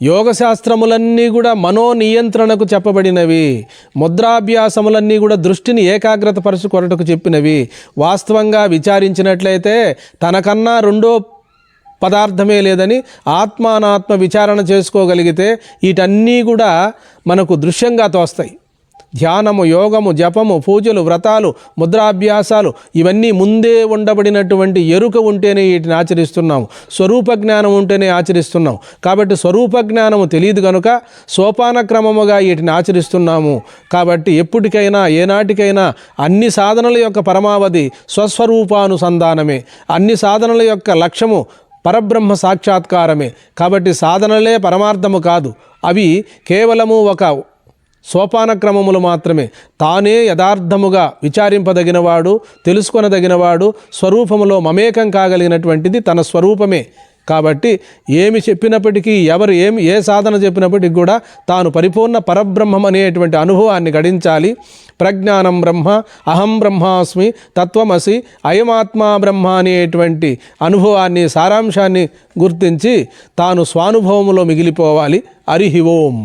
యోగశాస్త్రములన్నీ కూడా మనోనియంత్రణకు చెప్పబడినవి. ముద్రాభ్యాసములన్నీ కూడా దృష్టిని ఏకాగ్రత పరచు కొరటకు చెప్పినవి. వాస్తవంగా విచారించినట్లయితే తనకన్నా రెండో పదార్థమే లేదని ఆత్మానాత్మ విచారణ చేసుకోగలిగితే వీటన్నీ కూడా మనకు దృశ్యంగా తోస్తాయి. ధ్యానము, యోగము, జపము, పూజలు, వ్రతాలు, ముద్రాభ్యాసాలు ఇవన్నీ ముందే ఉండబడినటువంటి ఎరుక ఉంటేనే వీటిని ఆచరిస్తున్నాము. స్వరూప జ్ఞానం ఉంటేనే ఆచరిస్తున్నాం. కాబట్టి స్వరూప జ్ఞానము తెలియదు కనుక సోపాన క్రమముగా వీటిని ఆచరిస్తున్నాము. కాబట్టి ఎప్పటికైనా ఏనాటికైనా అన్ని సాధనల యొక్క పరమావధి స్వస్వరూపానుసంధానమే. అన్ని సాధనల యొక్క లక్ష్యము పరబ్రహ్మ సాక్షాత్కారమే. కాబట్టి సాధనలే పరమార్థము కాదు, అవి కేవలము ఒక సోపాన క్రమములు మాత్రమే. తానే యథార్థముగా విచారింపదగినవాడు, తెలుసుకొనదగినవాడు, స్వరూపములో మమేకం కాగలిగినటువంటిది తన స్వరూపమే. కాబట్టి ఏమి చెప్పినప్పటికీ, ఎవరు ఏ సాధన చెప్పినప్పటికీ కూడా తాను పరిపూర్ణ పరబ్రహ్మం అనేటువంటి అనుభవాన్ని గడించాలి. ప్రజ్ఞానం బ్రహ్మ, అహం బ్రహ్మాస్మి, తత్వమసి, అయమాత్మా బ్రహ్మ అనేటువంటి అనుభవాన్ని, సారాంశాన్ని గుర్తించి తాను స్వానుభవములో మిగిలిపోవాలి. హరి ఓం.